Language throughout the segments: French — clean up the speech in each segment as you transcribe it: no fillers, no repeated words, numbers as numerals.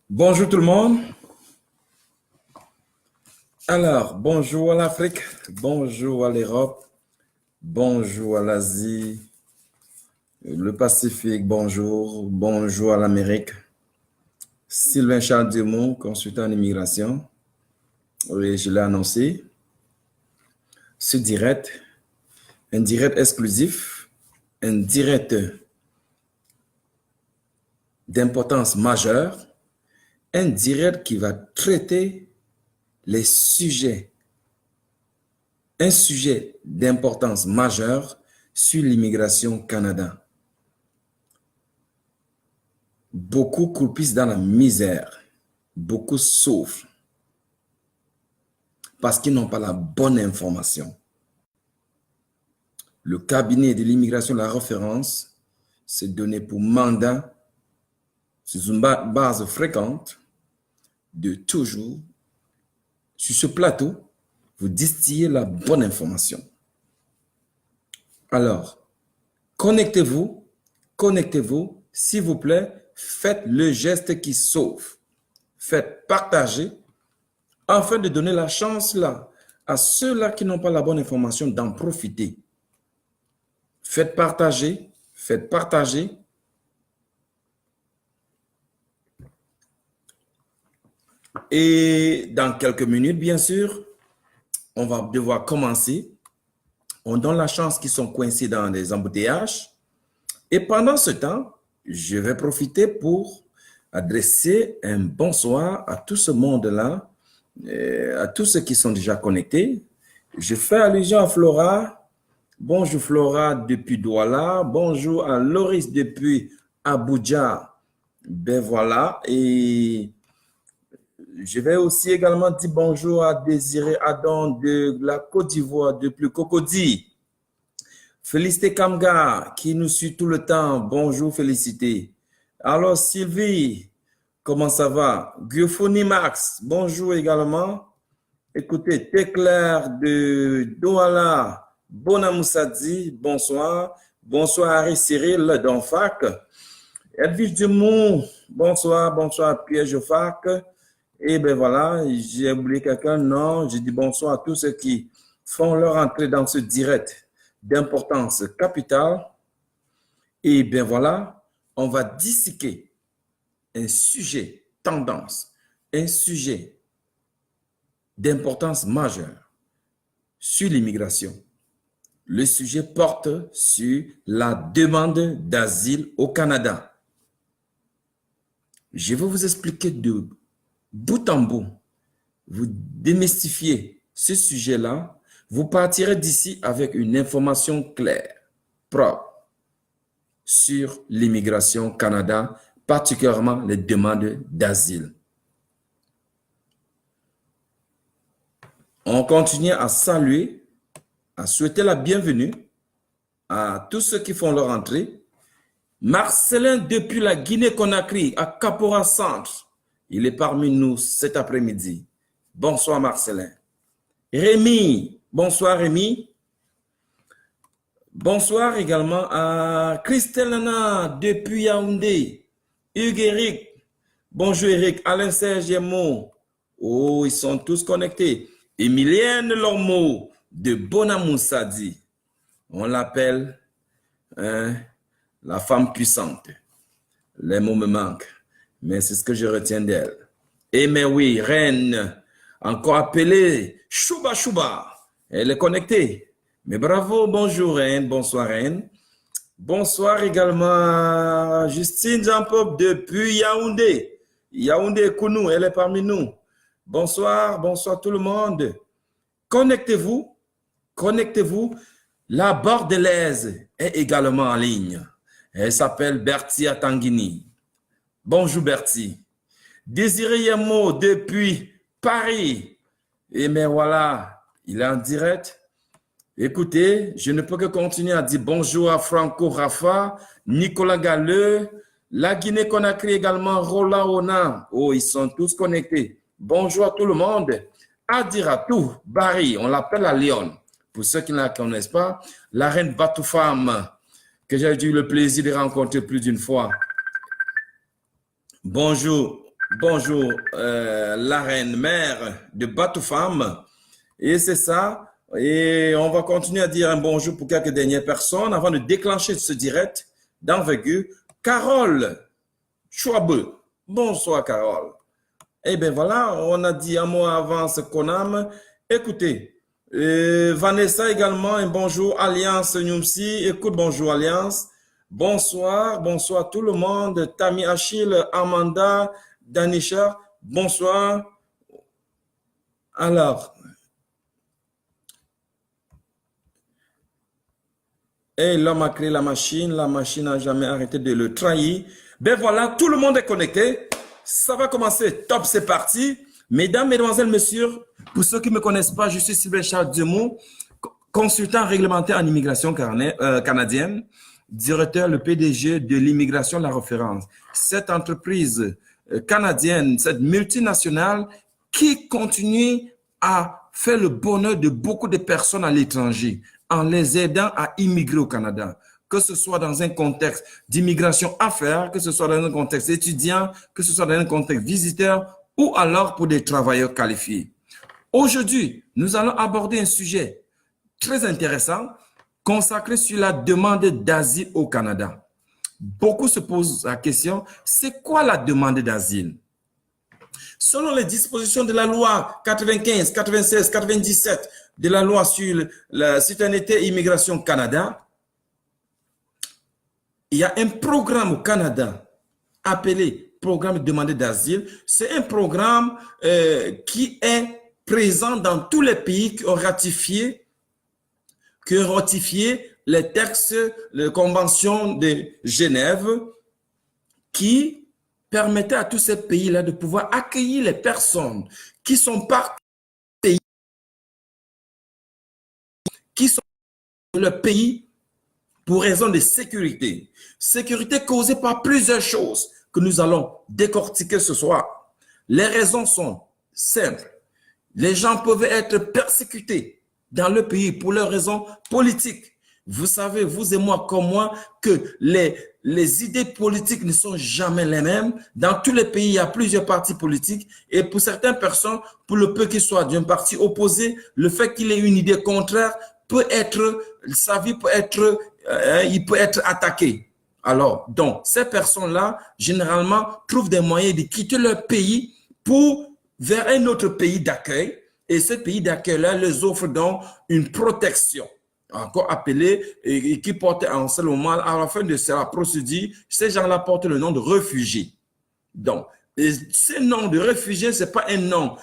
Bonjour tout le monde. Alors, bonjour à l'Afrique, bonjour à l'Europe, bonjour à l'Asie, le Pacifique, bonjour à l'Amérique. Sylvain Charles Dumont, consultant en immigration. Oui, je l'ai annoncé. Ce direct, un direct exclusif, un direct d'importance majeure, un direct qui va traiter les sujets, un sujet d'importance majeure sur l'immigration au Canada. Beaucoup croupissent dans la misère, beaucoup souffrent parce qu'ils n'ont pas la bonne information. Le cabinet de l'immigration de la référence s'est donné pour mandat, sur une base fréquente, de toujours, sur ce plateau, vous distiller la bonne information. Alors, connectez-vous, s'il vous plaît, faites le geste qui sauve. Faites partager, afin de donner la chance là à ceux-là qui n'ont pas la bonne information d'en profiter. Faites partager. Et dans quelques minutes, bien sûr, on va devoir commencer. On donne la chance qu'ils sont coincés dans des embouteillages. Et pendant ce temps, je vais profiter pour adresser un bonsoir à tout ce monde-là, à tous ceux qui sont déjà connectés. Je fais allusion à Flora. Bonjour Flora depuis Douala. Bonjour à Loris depuis Abuja. Ben voilà. Et je vais aussi également dire bonjour à Désiré Adon de la Côte d'Ivoire depuis Cocody. Félicité Kamga qui nous suit tout le temps. Bonjour, Félicité. Alors Sylvie, comment ça va? Guiophonie Max, bonjour également. Écoutez, Téclair de Douala, Bonamoussadi, bonsoir. Bonsoir Harry Cyril d'Enfac. Edwige Dumont, bonsoir Pierre Joffac. Et ben voilà, j'ai oublié quelqu'un, non, j'ai dit bonsoir à tous ceux qui font leur entrée dans ce direct d'importance capitale. Et bien voilà, on va disséquer un sujet tendance, un sujet d'importance majeure sur l'immigration. Le sujet porte sur la demande d'asile au Canada. Je vais vous expliquer de bout en bout, vous démystifiez ce sujet-là, vous partirez d'ici avec une information claire, propre, sur l'immigration au Canada, particulièrement les demandes d'asile. On continue à saluer, à souhaiter la bienvenue à tous ceux qui font leur entrée. Marcelin depuis la Guinée-Conakry, à Kapora Centre, il est parmi nous cet après-midi. Bonsoir Marcelin. Rémi, bonsoir Rémi. Bonsoir également à Christelle Nana depuis Yaoundé. Hugues Eric, bonjour Eric. Alain Serge Yemo. Oh, ils sont tous connectés. Emilienne Lormeau de Bonamoussadi. On l'appelle la femme puissante. Les mots me manquent, mais c'est ce que je retiens d'elle. Et mais oui, Reine, encore appelée Chouba Chouba. Elle est connectée. Mais bravo, bonjour Reine, bonsoir Reine. Bonsoir également à Justine Jean-Pop depuis Yaoundé. Yaoundé Kounou, elle est parmi nous. Bonsoir tout le monde. Connectez-vous. La Bordelaise est également en ligne. Elle s'appelle Bertie Atangini. Bonjour Bertie. Désiré Yemo depuis Paris. Et mais voilà, il est en direct. Écoutez, je ne peux que continuer à dire bonjour à Franco Rafa, Nicolas Galleux, la Guinée-Conakry également, Roland Ona. Oh, ils sont tous connectés. Bonjour à tout le monde. Adiratou Barry, on l'appelle la Lyon. Pour ceux qui ne la connaissent pas, la reine Batoufam, que j'ai eu le plaisir de rencontrer plus d'une fois. Bonjour Bonjour, la reine mère de Batoufam. Et c'est ça. Et on va continuer à dire un bonjour pour quelques dernières personnes avant de déclencher ce direct d'envergure. Carole Chouabe. Bonsoir, Carole. Eh bien, voilà, on a dit un mot avant ce qu'on aime. Écoutez, Vanessa également, un bonjour. Alliance Nyumsi. Écoute, bonjour, Alliance. Bonsoir, bonsoir tout le monde. Tammy Achille, Amanda, Danisha, bonsoir. Alors, et l'homme a créé la machine n'a jamais arrêté de le trahir. Ben voilà, tout le monde est connecté. Ça va commencer. Top, c'est parti. Mesdames, Mesdemoiselles, Messieurs, pour ceux qui ne me connaissent pas, je suis Sylvain Charles Dumont, consultant réglementaire en immigration canadienne, directeur, le PDG de l'immigration La Référence. Cette entreprise canadienne, cette multinationale qui continue à faire le bonheur de beaucoup de personnes à l'étranger en les aidant à immigrer au Canada, que ce soit dans un contexte d'immigration affaires, que ce soit dans un contexte étudiant, que ce soit dans un contexte visiteur ou alors pour des travailleurs qualifiés. Aujourd'hui, nous allons aborder un sujet très intéressant consacré sur la demande d'asile au Canada. Beaucoup se posent la question, c'est quoi la demande d'asile? Selon les dispositions de la loi 95, 96, 97 de la loi sur la citoyenneté et immigration Canada, il y a un programme au Canada appelé programme de demande d'asile. C'est un programme qui est présent dans tous les pays qui ont ratifié les textes, les conventions de Genève qui permettaient à tous ces pays-là de pouvoir accueillir les personnes qui sont partis du pays, qui sont dans le pays pour raison de sécurité. Sécurité causée par plusieurs choses que nous allons décortiquer ce soir. Les raisons sont simples. Les gens peuvent être persécutés dans le pays pour leurs raisons politiques. Vous savez, vous et moi comme moi, que les idées politiques ne sont jamais les mêmes. Dans tous les pays, il y a plusieurs partis politiques. Et pour certaines personnes, pour le peu qu'ils soient d'un parti opposé, le fait qu'il ait une idée contraire peut être, sa vie peut être, il peut être attaqué. Alors, donc, ces personnes-là, généralement, trouvent des moyens de quitter leur pays pour vers un autre pays d'accueil. Et ce pays d'accueil-là les offre donc une protection, encore appelée, et qui porte en ce moment, à la fin de la procédure, ces gens-là portent le nom de réfugiés. Donc, ce nom de réfugié, ce n'est pas un nom.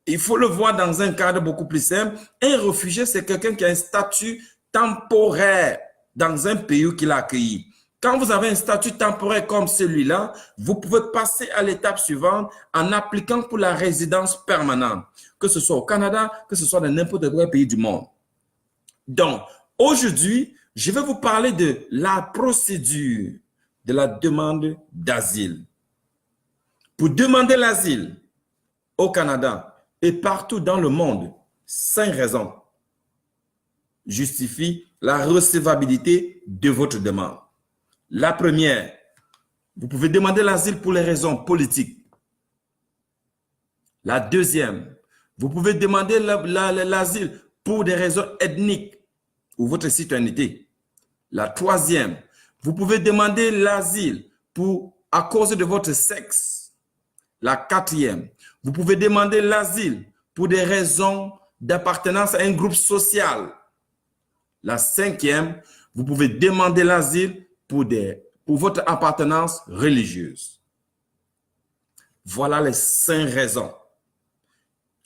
Il faut le voir dans un cadre beaucoup plus simple. Un réfugié, c'est quelqu'un qui a un statut temporaire dans un pays qu'il a accueilli. Quand vous avez un statut temporaire comme celui-là, vous pouvez passer à l'étape suivante en appliquant pour la résidence permanente, que ce soit au Canada, que ce soit dans n'importe quel pays du monde. Donc, aujourd'hui, je vais vous parler de la procédure de la demande d'asile. Pour demander l'asile au Canada et partout dans le monde, 5 raisons justifient la recevabilité de votre demande. La première, vous pouvez demander l'asile pour les raisons politiques. La deuxième, vous pouvez demander l'asile pour des raisons ethniques ou votre citoyenneté. La troisième, vous pouvez demander l'asile à cause de votre sexe. La quatrième, vous pouvez demander l'asile pour des raisons d'appartenance à un groupe social. La cinquième, vous pouvez demander l'asile pour votre appartenance religieuse. Voilà les 5 raisons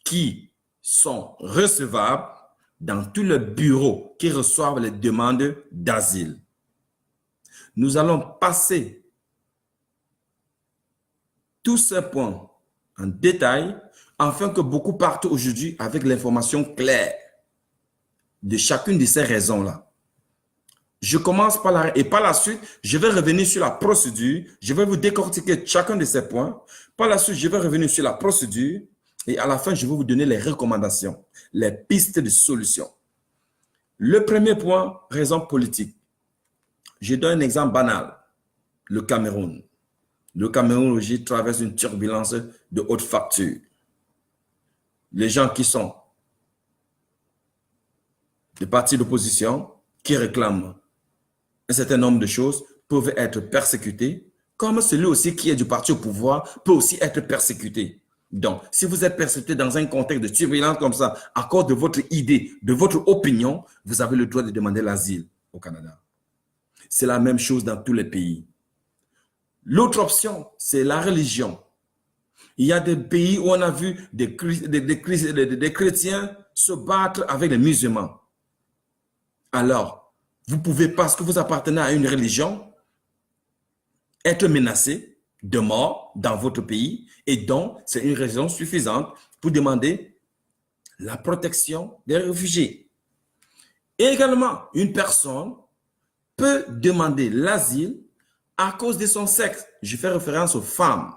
qui sont recevables dans tous les bureaux qui reçoivent les demandes d'asile. Nous allons passer tous ces points en détail afin que beaucoup partent aujourd'hui avec l'information claire de chacune de ces raisons-là. Je commence et par la suite, je vais revenir sur la procédure. Je vais vous décortiquer chacun de ces points. Par la suite, je vais revenir sur la procédure et à la fin, je vais vous donner les recommandations, les pistes de solution. Le premier point, raison politique. Je donne un exemple banal. Le Cameroun. Le Cameroun aujourd'hui traverse une turbulence de haute facture. Les gens qui sont des partis d'opposition, qui réclament un certain nombre de choses, peuvent être persécutés, comme celui aussi qui est du parti au pouvoir peut aussi être persécuté. Donc, si vous êtes persécuté dans un contexte de turbulence comme ça, à cause de votre idée, de votre opinion, vous avez le droit de demander l'asile au Canada. C'est la même chose dans tous les pays. L'autre option, c'est la religion. Il y a des pays où on a vu des chrétiens se battre avec les musulmans. Alors, vous pouvez, parce que vous appartenez à une religion, être menacé de mort dans votre pays, et donc c'est une raison suffisante pour demander la protection des réfugiés. Et également, une personne peut demander l'asile à cause de son sexe. Je fais référence aux femmes.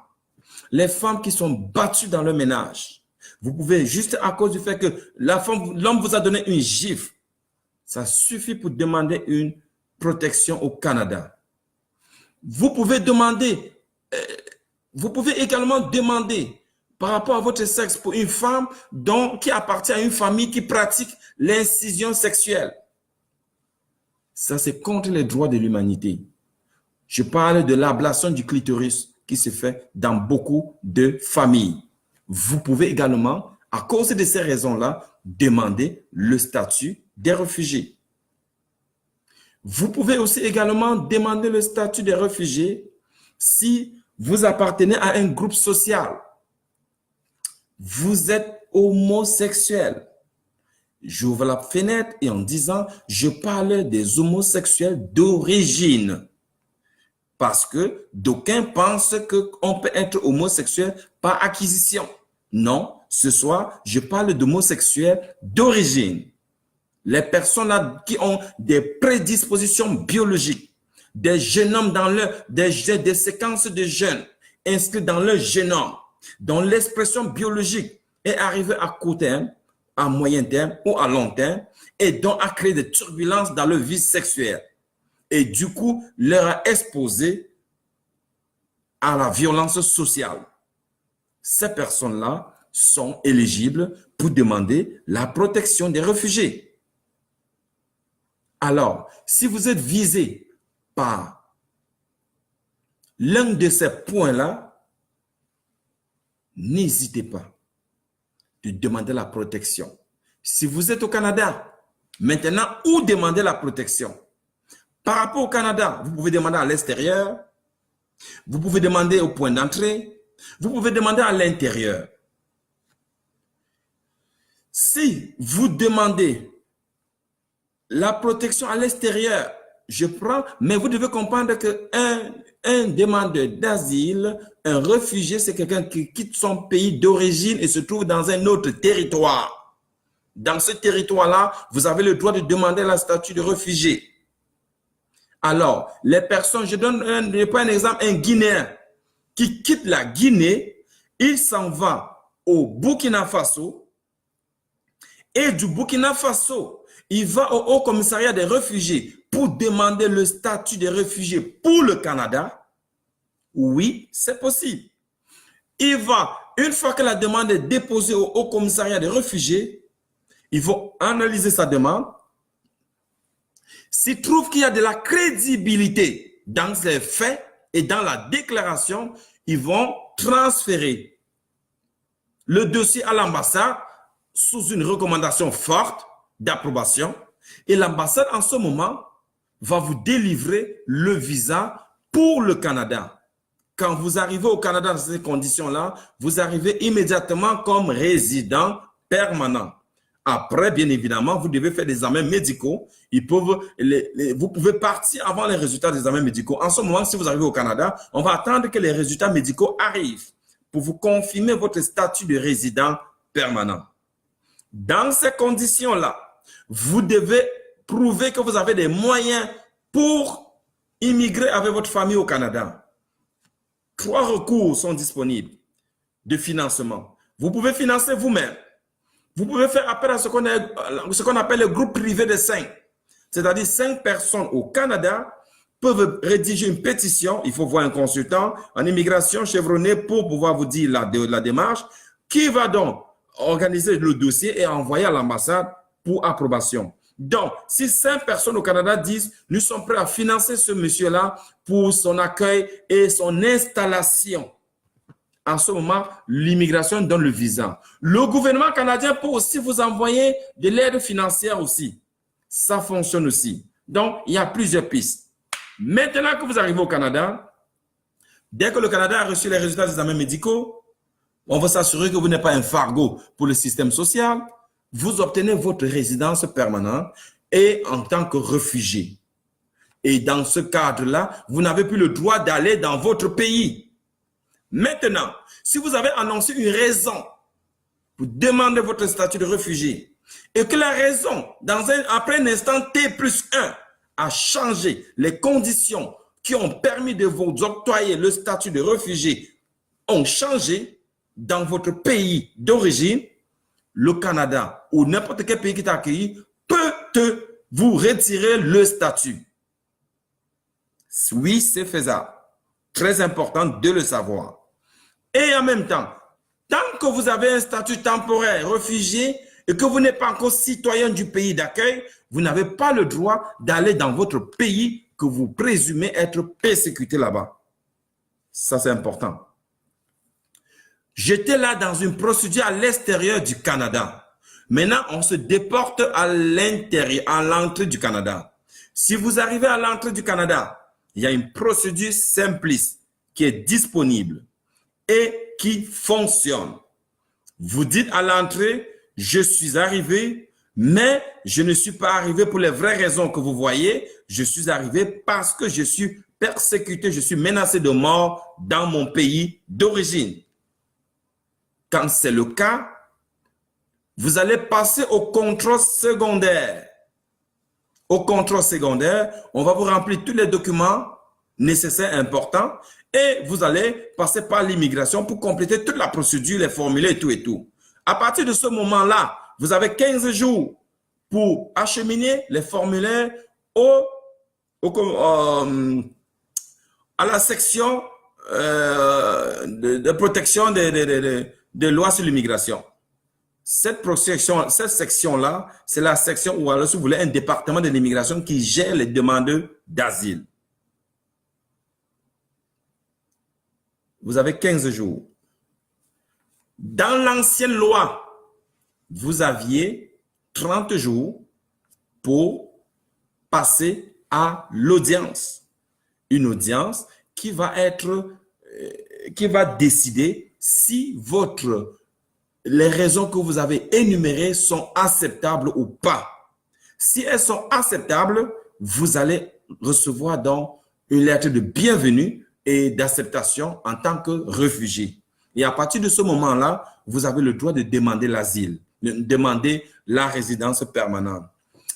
Les femmes qui sont battues dans le ménage. Vous pouvez, juste à cause du fait que l'homme vous a donné une gifle, ça suffit pour demander une protection au Canada. Vous pouvez également demander par rapport à votre sexe pour une femme qui appartient à une famille qui pratique l'incision sexuelle. Ça, c'est contre les droits de l'humanité. Je parle de l'ablation du clitoris qui se fait dans beaucoup de familles. Vous pouvez également, à cause de ces raisons-là, demander le statut des réfugiés. Vous pouvez aussi également demander le statut des réfugiés si vous appartenez à un groupe social. Vous êtes homosexuel. J'ouvre la fenêtre et en disant, je parle des homosexuels d'origine. Parce que d'aucuns pensent qu'on peut être homosexuel par acquisition. Non, ce soir, je parle d'homosexuels d'origine. Les personnes là qui ont des prédispositions biologiques, des génomes des séquences de gènes inscrits dans leur génome, dont l'expression biologique est arrivée à court terme, à moyen terme ou à long terme, et dont a créé des turbulences dans leur vie sexuelle. Et du coup, leur a exposé à la violence sociale. Ces personnes-là sont éligibles pour demander la protection des réfugiés. Alors, si vous êtes visé par l'un de ces points-là, n'hésitez pas de demander la protection. Si vous êtes au Canada, maintenant, où demander la protection? Par rapport au Canada, vous pouvez demander à l'extérieur, vous pouvez demander au point d'entrée, vous pouvez demander à l'intérieur. Si vous demandez la protection à l'extérieur, mais vous devez comprendre qu'un demandeur d'asile, un réfugié, c'est quelqu'un qui quitte son pays d'origine et se trouve dans un autre territoire. Dans ce territoire-là, vous avez le droit de demander la statut de réfugié. Alors, les personnes, je prends un exemple, un Guinéen qui quitte la Guinée, il s'en va au Burkina Faso et du Burkina Faso, il va au Haut Commissariat des réfugiés pour demander le statut de réfugié pour le Canada. Oui, c'est possible. Il va, une fois que la demande est déposée au Haut Commissariat des réfugiés, ils vont analyser sa demande. S'ils trouvent qu'il y a de la crédibilité dans les faits et dans la déclaration, ils vont transférer le dossier à l'ambassade sous une recommandation forte d'approbation. Et l'ambassade, en ce moment, va vous délivrer le visa pour le Canada. Quand vous arrivez au Canada dans ces conditions-là, vous arrivez immédiatement comme résident permanent. Après, bien évidemment, vous devez faire des examens médicaux. Vous pouvez partir avant les résultats des examens médicaux. En ce moment, si vous arrivez au Canada, on va attendre que les résultats médicaux arrivent pour vous confirmer votre statut de résident permanent. Dans ces conditions-là, vous devez prouver que vous avez des moyens pour immigrer avec votre famille au Canada. 3 recours sont disponibles de financement. Vous pouvez financer vous-même. Vous pouvez faire appel à ce qu'on appelle le groupe privé de 5. C'est-à-dire 5 personnes au Canada peuvent rédiger une pétition. Il faut voir un consultant en immigration chevronné pour pouvoir vous dire la démarche, qui va donc organiser le dossier et envoyer à l'ambassade pour approbation. Donc, si 5 personnes au Canada disent « Nous sommes prêts à financer ce monsieur-là pour son accueil et son installation », en ce moment, l'immigration donne le visa. Le gouvernement canadien peut aussi vous envoyer de l'aide financière aussi. Ça fonctionne aussi. Donc, il y a plusieurs pistes. Maintenant que vous arrivez au Canada, dès que le Canada a reçu les résultats des examens médicaux, on va s'assurer que vous n'êtes pas un fardeau pour le système social. Vous obtenez votre résidence permanente et en tant que réfugié. Et dans ce cadre-là, vous n'avez plus le droit d'aller dans votre pays. Maintenant, si vous avez annoncé une raison pour demander votre statut de réfugié et que la raison, après un instant T+1, a changé les conditions qui ont permis de vous octroyer le statut de réfugié, ont changé dans votre pays d'origine, le Canada ou n'importe quel pays qui t'a accueilli peut vous retirer le statut. Oui, c'est faisable. Très important de le savoir. Et en même temps, tant que vous avez un statut temporaire réfugié et que vous n'êtes pas encore citoyen du pays d'accueil, vous n'avez pas le droit d'aller dans votre pays que vous présumez être persécuté là-bas. Ça, c'est important. J'étais là dans une procédure à l'extérieur du Canada. Maintenant, on se déporte à l'intérieur, à l'entrée du Canada. Si vous arrivez à l'entrée du Canada, il y a une procédure simpliste qui est disponible et qui fonctionne. Vous dites à l'entrée, je suis arrivé, mais je ne suis pas arrivé pour les vraies raisons que vous voyez. Je suis arrivé parce que je suis persécuté, je suis menacé de mort dans mon pays d'origine. Quand c'est le cas, vous allez passer au contrôle secondaire. Au contrôle secondaire, on va vous remplir tous les documents nécessaires, importants, et vous allez passer par l'immigration pour compléter toute la procédure, les formulaires et tout et tout. À partir de ce moment-là, vous avez 15 jours pour acheminer les formulaires à la section de protection des lois sur l'immigration. Cette section-là, c'est la section où, alors, si vous voulez, un département de l'immigration qui gère les demandeurs d'asile. Vous avez 15 jours. Dans l'ancienne loi, vous aviez 30 jours pour passer à l'audience. Une audience qui va décider si les raisons que vous avez énumérées sont acceptables ou pas. Si elles sont acceptables, vous allez recevoir donc une lettre de bienvenue et d'acceptation en tant que réfugié. Et à partir de ce moment-là, vous avez le droit de demander l'asile, de demander la résidence permanente.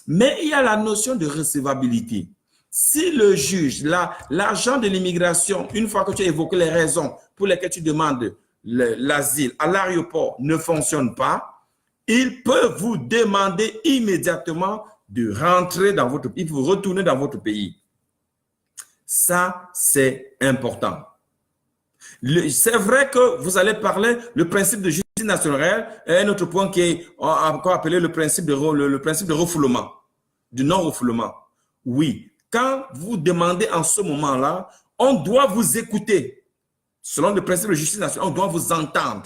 Mais il y a la notion de recevabilité. Si le juge, l'agent de l'immigration, une fois que tu as évoqué les raisons pour lesquelles tu demandes l'asile à l'aéroport ne fonctionne pas, il peut vous demander immédiatement de rentrer dans votre pays, vous retourner dans votre pays. Ça, c'est important. C'est vrai que vous allez parler, le principe de justice nationale est un autre point qui est encore appelé le principe de refoulement, du non-refoulement. Oui, quand vous demandez en ce moment-là, on doit vous écouter. Selon le principe de justice nationale, on doit vous entendre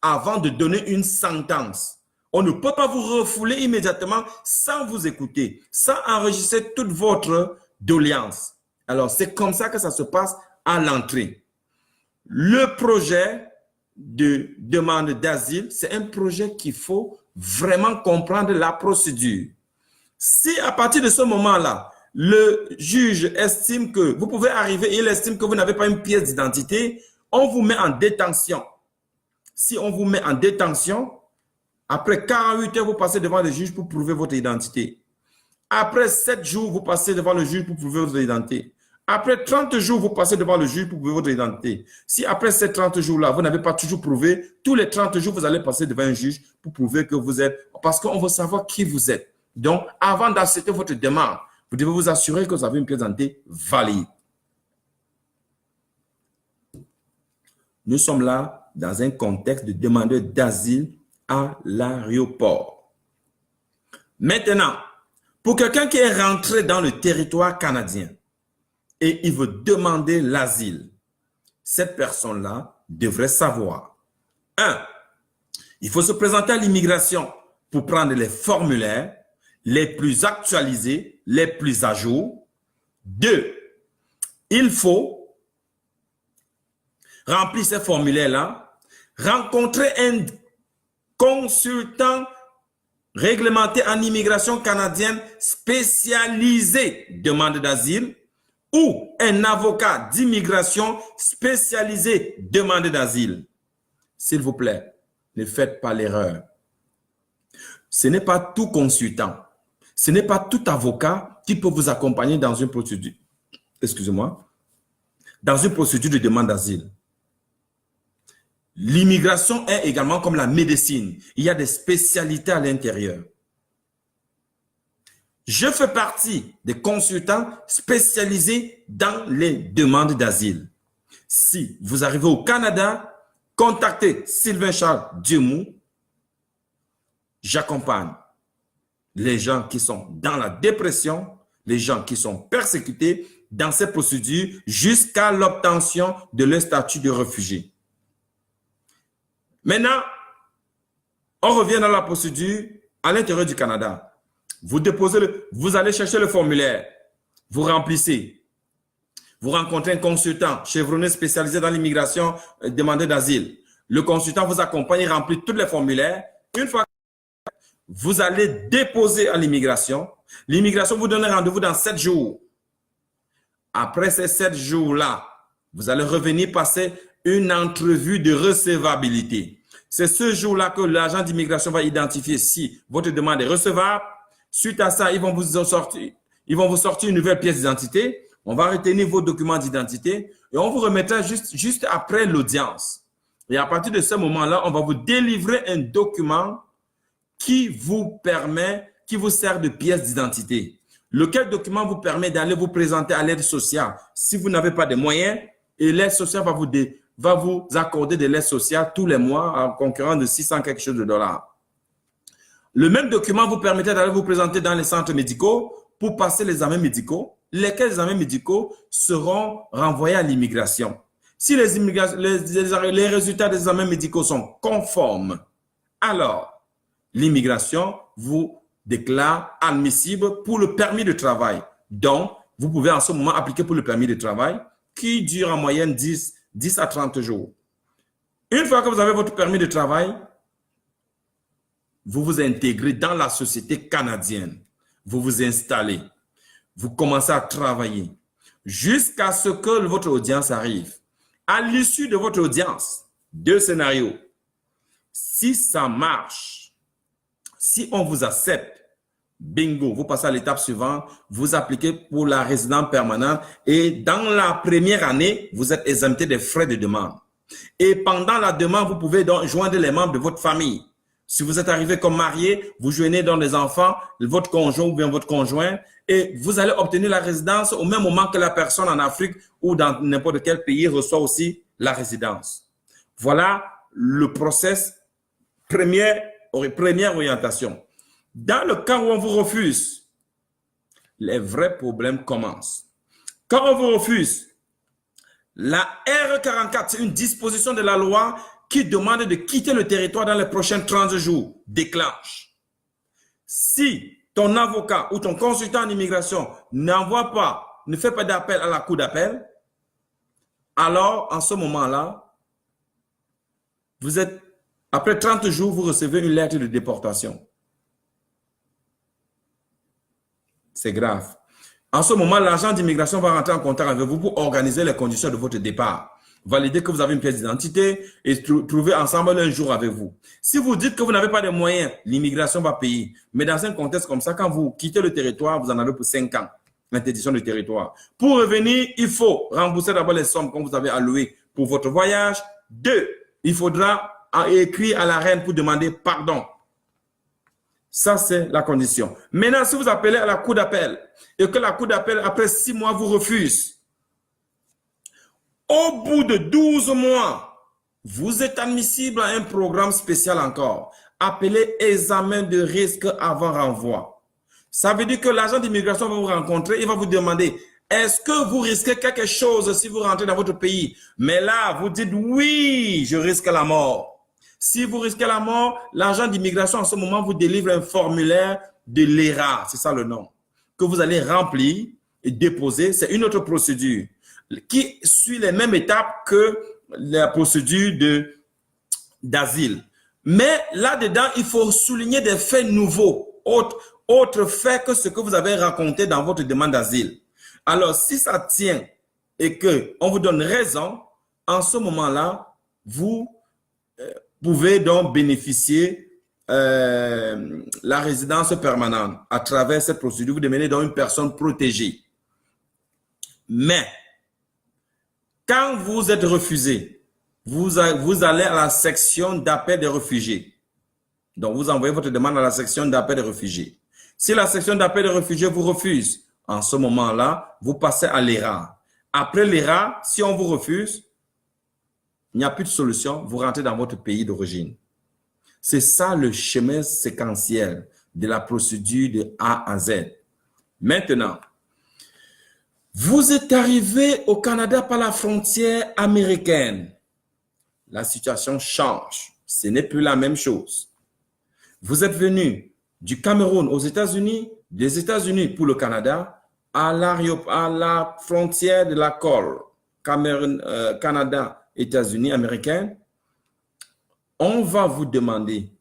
avant de donner une sentence. On ne peut pas vous refouler immédiatement sans vous écouter, sans enregistrer toute votre doléance. Alors, c'est comme ça que ça se passe à l'entrée. Le projet de demande d'asile, c'est un projet qu'il faut vraiment comprendre la procédure. Si à partir de ce moment-là, le juge estime que vous pouvez arriver et il estime que vous n'avez pas une pièce d'identité, on vous met en détention. Si on vous met en détention, après 48 heures, vous passez devant le juge pour prouver votre identité. Après 7 jours, vous passez devant le juge pour prouver votre identité. Après 30 jours, vous passez devant le juge pour prouver votre identité. Si après ces 30 jours-là, vous n'avez pas toujours prouvé, tous les 30 jours, vous allez passer devant un juge pour prouver que vous êtes, parce qu'on veut savoir qui vous êtes. Donc, avant d'accepter votre demande, Vous devez vous assurer que vous avez une pièce d'identité valide. Nous sommes là dans un contexte de demandeur d'asile à l'aéroport. Maintenant, pour quelqu'un qui est rentré dans le territoire canadien et il veut demander l'asile, cette personne-là devrait savoir. 1. Il faut se présenter à l'immigration pour prendre les formulaires les plus actualisés, les plus à jour. 2. Il faut remplir ces formulaires-là, rencontrer un consultant réglementé en immigration canadienne spécialisé demande d'asile ou un avocat d'immigration spécialisé demande d'asile. S'il vous plaît, ne faites pas l'erreur. Ce n'est pas tout consultant, ce n'est pas tout avocat qui peut vous accompagner dans une procédure, excusez-moi, dans une procédure de demande d'asile. L'immigration est également comme la médecine. Il y a des spécialités à l'intérieur. Je fais partie des consultants spécialisés dans les demandes d'asile. Si vous arrivez au Canada, contactez Sylvain Charles Diemou. J'accompagne les gens qui sont dans la dépression, les gens qui sont persécutés dans ces procédures jusqu'à l'obtention de leur statut de réfugié. Maintenant, on revient dans la procédure à l'intérieur du Canada. Vous vous allez chercher le formulaire, vous remplissez, vous rencontrez un consultant chevronné spécialisé dans l'immigration demandeur d'asile. Le consultant vous accompagne et remplit tous les formulaires. Une fois que vous allez déposer à l'immigration, l'immigration vous donne rendez-vous dans 7 jours. Après ces 7 jours-là, vous allez revenir passer une entrevue de recevabilité. C'est ce jour-là que l'agent d'immigration va identifier si votre demande est recevable. Suite à ça, ils vont vous sortir une nouvelle pièce d'identité. On va retenir vos documents d'identité et on vous remettra juste après l'audience. Et à partir de ce moment-là, on va vous délivrer un document qui vous sert de pièce d'identité. Lequel document vous permet d'aller vous présenter à l'aide sociale si vous n'avez pas de moyens, et l'aide sociale va vous accorder de l'aide sociale tous les mois en concurrence de 600 quelque chose de dollars. Le même document vous permettait d'aller vous présenter dans les centres médicaux pour passer les examens médicaux, lesquels examens médicaux seront renvoyés à l'immigration. Si les résultats des examens médicaux sont conformes, alors l'immigration vous déclare admissible pour le permis de travail. Donc, vous pouvez en ce moment appliquer pour le permis de travail qui dure en moyenne 10 à 30 jours. Une fois que vous avez votre permis de travail, vous vous intégrez dans la société canadienne. Vous vous installez. Vous commencez à travailler jusqu'à ce que votre audience arrive. À l'issue de votre audience, 2 scénarios. Si ça marche, si on vous accepte, bingo, vous passez à l'étape suivante, vous appliquez pour la résidence permanente et dans la première année, vous êtes exempté des frais de demande. Et pendant la demande, vous pouvez donc joindre les membres de votre famille. Si vous êtes arrivé comme marié, vous joignez dans les enfants, votre conjoint ou bien votre conjoint, et vous allez obtenir la résidence au même moment que la personne en Afrique ou dans n'importe quel pays reçoit aussi la résidence. Voilà le process, première orientation. Dans le cas où on vous refuse, les vrais problèmes commencent. Quand on vous refuse, la R44, c'est une disposition de la loi qui demande de quitter le territoire dans les prochains 30 jours, déclenche. Si ton avocat ou ton consultant en immigration ne fait pas d'appel à la cour d'appel, alors en ce moment-là, après 30 jours, vous recevez une lettre de déportation. C'est grave. En ce moment, l'agent d'immigration va rentrer en contact avec vous pour organiser les conditions de votre départ. Valider que vous avez une pièce d'identité et trouver ensemble un jour avec vous. Si vous dites que vous n'avez pas de moyens, l'immigration va payer. Mais dans un contexte comme ça, quand vous quittez le territoire, vous en avez pour 5 ans, l'interdiction du territoire. Pour revenir, il faut rembourser d'abord les sommes que vous avez allouées pour votre voyage. 2, il faudra écrire à la reine pour demander pardon. Ça, c'est la condition. Maintenant, si vous appelez à la cour d'appel et que la cour d'appel, après 6 mois, vous refuse, au bout de 12 mois, vous êtes admissible à un programme spécial encore, appelé examen de risque avant renvoi. Ça veut dire que l'agent d'immigration va vous rencontrer, il va vous demander, est-ce que vous risquez quelque chose si vous rentrez dans votre pays? Mais là, vous dites, oui, je risque la mort. Si vous risquez la mort, l'agent d'immigration, en ce moment, vous délivre un formulaire de l'ERA, c'est ça le nom, que vous allez remplir et déposer. C'est une autre procédure qui suit les mêmes étapes que la procédure d'asile. Mais là-dedans, il faut souligner des faits nouveaux, autres faits que ce que vous avez raconté dans votre demande d'asile. Alors, si ça tient et qu'on vous donne raison, en ce moment-là, vous pouvez donc bénéficier la résidence permanente à travers cette procédure. Vous devenez donc une personne protégée. Mais, quand vous êtes refusé, vous allez à la section d'appel des réfugiés. Donc, vous envoyez votre demande à la section d'appel des réfugiés. Si la section d'appel des réfugiés vous refuse, en ce moment-là, vous passez à l'ERA. Après l'ERA, si on vous refuse, il n'y a plus de solution, vous rentrez dans votre pays d'origine. C'est ça le chemin séquentiel de la procédure de A à Z. Maintenant, vous êtes arrivé au Canada par la frontière américaine. La situation change. Ce n'est plus la même chose. Vous êtes venu du Cameroun aux États-Unis, des États-Unis pour le Canada, à la frontière de l'accord Canada, États-Unis, américains. On va vous demander,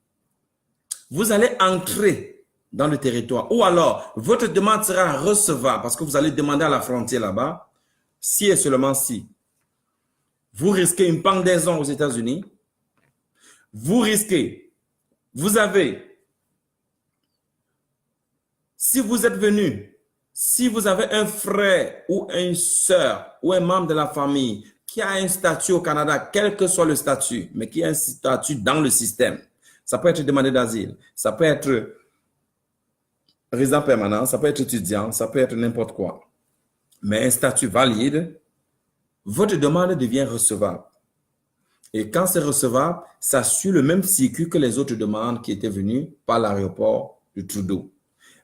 vous allez entrer dans le territoire ou alors votre demande sera recevable parce que vous allez demander à la frontière là-bas, si et seulement si vous risquez une pendaison aux États-Unis, vous avez, si vous êtes venu, si vous avez un frère ou une sœur ou un membre de la famille qui a un statut au Canada, quel que soit le statut, mais qui a un statut dans le système, ça peut être demandé d'asile, ça peut être résident permanent, ça peut être étudiant, ça peut être n'importe quoi. Mais un statut valide, votre demande devient recevable. Et quand c'est recevable, ça suit le même circuit que les autres demandes qui étaient venues par l'aéroport de Trudeau.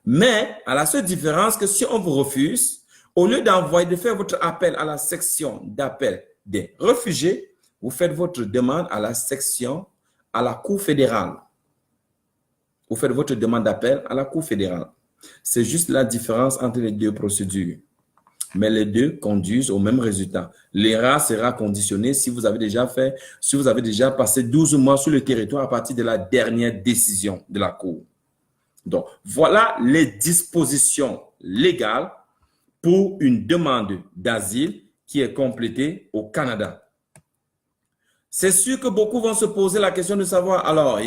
Mais, à la seule différence que si on vous refuse, au lieu de faire votre appel à la section d'appel des réfugiés, vous faites votre demande à la Cour fédérale. Vous faites votre demande d'appel à la Cour fédérale. C'est juste la différence entre les deux procédures. Mais les deux conduisent au même résultat. L'ERA sera conditionné si vous avez déjà passé 12 mois sur le territoire à partir de la dernière décision de la Cour. Donc, voilà les dispositions légales pour une demande d'asile qui est complétée au Canada. C'est sûr que beaucoup vont se poser la question de savoir, alors,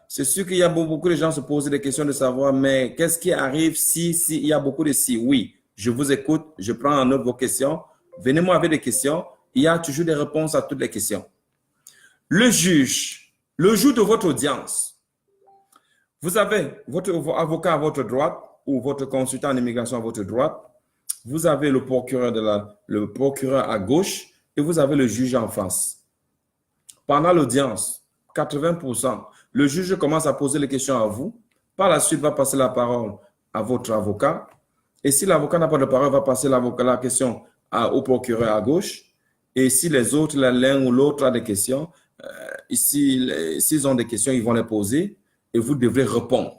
c'est sûr qu'il y a beaucoup de gens se poser des questions de savoir, mais qu'est-ce qui arrive si il y a beaucoup de si? Oui, je vous écoute, je prends en note vos questions. Venez-moi avec des questions. Il y a toujours des réponses à toutes les questions. Le juge, le jour de votre audience, vous avez votre avocat à votre droite ou votre consultant en immigration à votre droite. Vous avez le procureur à gauche et vous avez le juge en face. Pendant l'audience, 80%, le juge commence à poser les questions à vous. Par la suite, va passer la parole à votre avocat. Et si l'avocat n'a pas de parole, va passer la question au procureur à gauche. Et si les autres, l'un ou l'autre a des questions, s'ils ont des questions, ils vont les poser et vous devrez répondre.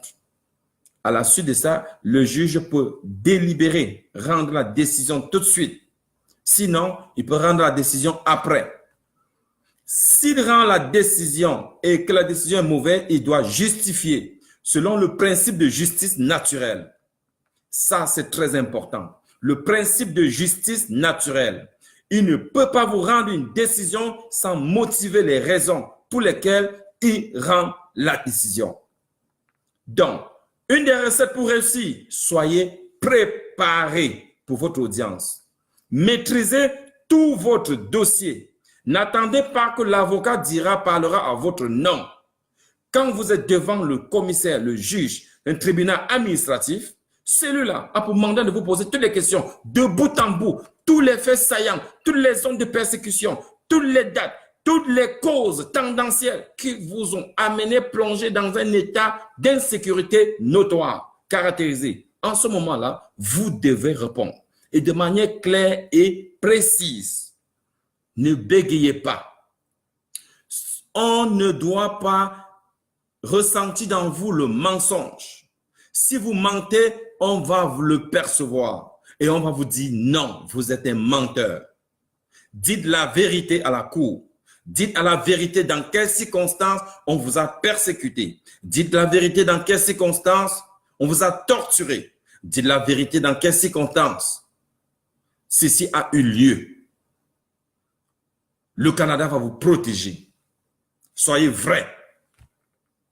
À la suite de ça, le juge peut délibérer, rendre la décision tout de suite. Sinon, il peut rendre la décision après. S'il rend la décision et que la décision est mauvaise, il doit justifier selon le principe de justice naturelle. Ça, c'est très important. Le principe de justice naturelle. Il ne peut pas vous rendre une décision sans motiver les raisons pour lesquelles il rend la décision. Donc, une des recettes pour réussir, soyez préparés pour votre audience. Maîtrisez tout votre dossier. N'attendez pas que l'avocat parlera à votre nom. Quand vous êtes devant le commissaire, le juge, un tribunal administratif, celui-là a pour mandat de vous poser toutes les questions, de bout en bout, tous les faits saillants, toutes les zones de persécution, toutes les dates, toutes les causes tendancielles qui vous ont amené plonger dans un état d'insécurité notoire, caractérisé. En ce moment-là, vous devez répondre. Et de manière claire et précise. Ne bégayez pas. On ne doit pas ressentir dans vous le mensonge. Si vous mentez, on va vous le percevoir. Et on va vous dire non, vous êtes un menteur. Dites la vérité à la cour. Dites à la vérité dans quelles circonstances on vous a persécuté. Dites la vérité dans quelles circonstances on vous a torturé. Dites la vérité dans quelles circonstances ceci a eu lieu. Le Canada va vous protéger. Soyez vrai.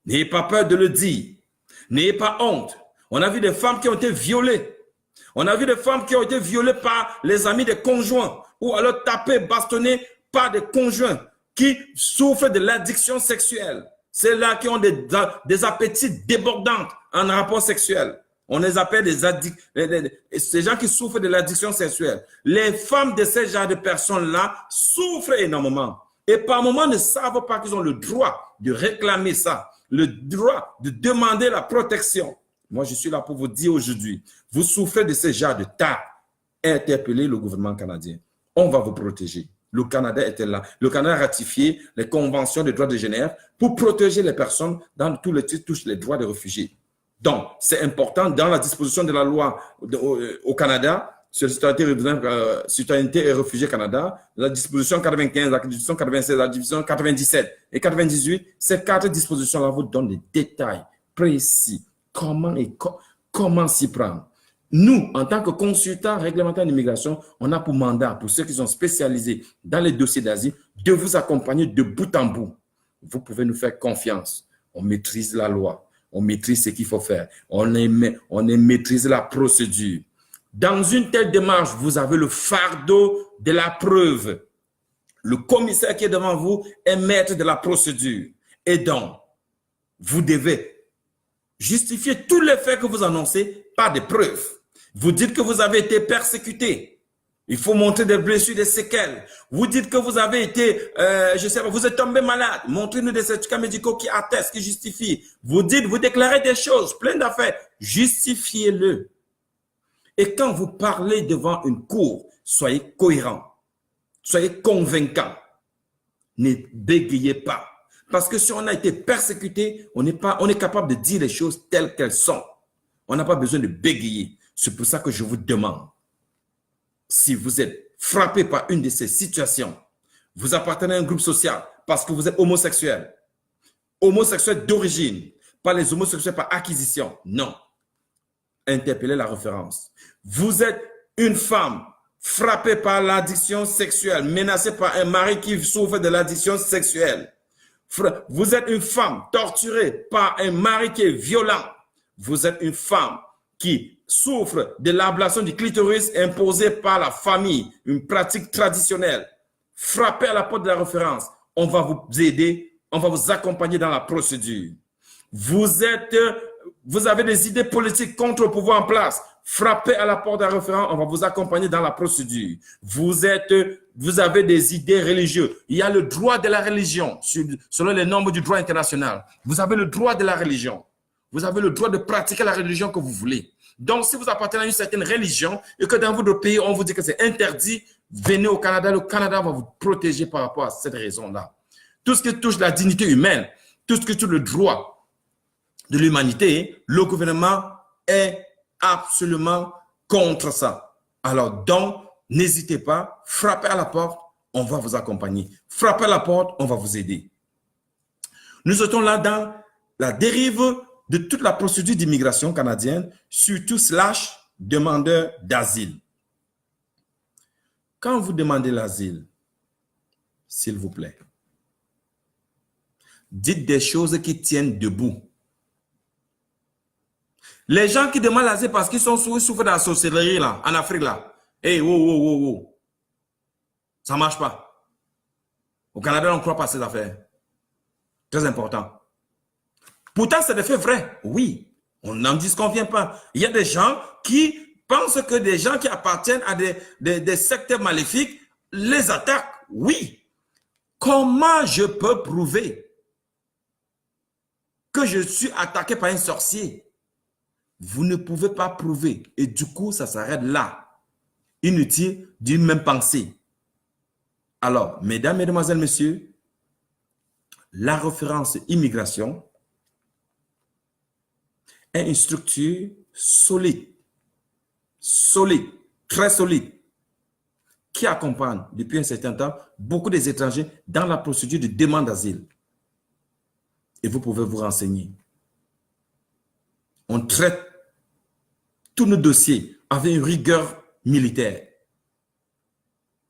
N'ayez pas peur de le dire. N'ayez pas honte. On a vu des femmes qui ont été violées. On a vu des femmes qui ont été violées par les amis des conjoints ou alors tapées, bastonnées par des conjoints qui souffrent de l'addiction sexuelle. C'est là qui ont des appétits débordants en rapport sexuel. On les appelle des addicts, ces gens qui souffrent de l'addiction sexuelle. Les femmes de ce genre de personnes-là souffrent énormément. Et par moments ne savent pas qu'ils ont le droit de réclamer ça, le droit de demander la protection. Moi, je suis là pour vous dire aujourd'hui, vous souffrez de ce genre de tas. Interpellez le gouvernement canadien. On va vous protéger. Le Canada était là. Le Canada a ratifié les conventions des droits de Genève pour protéger les personnes dans tous les titres touchent les droits des réfugiés. Donc, c'est important dans la disposition de la loi au Canada, sur la citoyenneté et réfugiés Canada, la disposition 95, la disposition 96, la disposition 97 et 98, ces 4 dispositions-là vous donnent des détails précis. Comment s'y prendre? Nous, en tant que consultants réglementaires d'immigration, on a pour mandat, pour ceux qui sont spécialisés dans les dossiers d'asile, de vous accompagner de bout en bout. Vous pouvez nous faire confiance. On maîtrise la loi. On maîtrise ce qu'il faut faire. On maîtrise la procédure. Dans une telle démarche, vous avez le fardeau de la preuve. Le commissaire qui est devant vous est maître de la procédure. Et donc, vous devez justifier tous les faits que vous annoncez par des preuves. Vous dites que vous avez été persécuté. Il faut montrer des blessures, des séquelles. Vous dites que vous avez été, je sais pas, vous êtes tombé malade. Montrez-nous des certificats médicaux qui attestent, qui justifient. Vous dites, vous déclarez des choses, plein d'affaires. Justifiez-le. Et quand vous parlez devant une cour, soyez cohérent. Soyez convaincant. Ne bégayez pas. Parce que si on a été persécuté, on est capable de dire les choses telles qu'elles sont. On n'a pas besoin de bégayer. C'est pour ça que je vous demande, si vous êtes frappé par une de ces situations, vous appartenez à un groupe social parce que vous êtes homosexuel d'origine, pas les homosexuels par acquisition, non. Interpellez la référence. Vous êtes une femme frappée par l'addiction sexuelle, menacée par un mari qui souffre de l'addiction sexuelle. Vous êtes une femme torturée par un mari qui est violent. Vous êtes une femme qui souffre de l'ablation du clitoris imposée par la famille, une pratique traditionnelle. Frappez à la porte de la référence. On va vous aider, on va vous accompagner dans la procédure. Vous avez des idées politiques contre le pouvoir en place. Frappez à la porte de la référence, on va vous accompagner dans la procédure. Vous avez des idées religieuses. Il y a le droit de la religion, selon les normes du droit international. Vous avez le droit de la religion. Vous avez le droit de pratiquer la religion que vous voulez. Donc, si vous appartenez à une certaine religion et que dans votre pays, on vous dit que c'est interdit, venez au Canada. Le Canada va vous protéger par rapport à cette raison-là. Tout ce qui touche la dignité humaine, tout ce qui touche le droit de l'humanité, le gouvernement est absolument contre ça. Alors, donc, n'hésitez pas, frappez à la porte, on va vous accompagner. Frappez à la porte, on va vous aider. Nous sommes là dans la dérive de toute la procédure d'immigration canadienne, surtout / demandeur d'asile. Quand vous demandez l'asile, s'il vous plaît, dites des choses qui tiennent debout. Les gens qui demandent l'asile parce qu'ils souffrent de la sorcellerie là, en Afrique là, hey, wow. Ça ne marche pas. Au Canada, on ne croit pas à ces affaires. Très important. Pourtant, c'est des faits vrais, oui. On n'en disconvient pas. Il y a des gens qui pensent que des gens qui appartiennent à des secteurs maléfiques les attaquent. Oui. Comment je peux prouver que je suis attaqué par un sorcier? Vous ne pouvez pas prouver. Et du coup, ça s'arrête là. Inutile d'une même pensée. Alors, mesdames, mesdemoiselles, messieurs, la référence immigration est une structure solide, très solide, qui accompagne depuis un certain temps beaucoup des étrangers dans la procédure de demande d'asile. Et vous pouvez vous renseigner. On traite tous nos dossiers avec une rigueur militaire,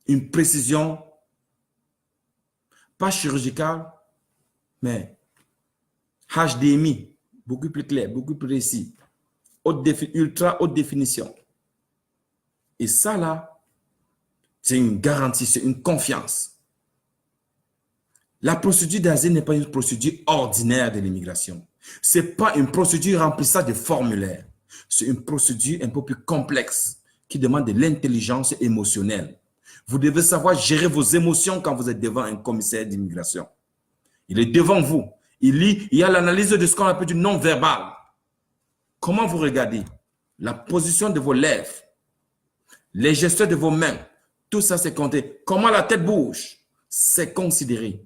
une précision, pas chirurgicale, mais HDMI, beaucoup plus clair, beaucoup plus précis, ultra haute définition. Et ça là, c'est une garantie, c'est une confiance. La procédure d'asile n'est pas une procédure ordinaire de l'immigration. Ce n'est pas une procédure remplissage de formulaires. C'est une procédure un peu plus complexe qui demande de l'intelligence émotionnelle. Vous devez savoir gérer vos émotions quand vous êtes devant un commissaire d'immigration. Il est devant vous. Il y a l'analyse de ce qu'on appelle du non-verbal. Comment vous regardez? La position de vos lèvres, les gestes de vos mains, tout ça c'est compté. Comment la tête bouge, c'est considéré.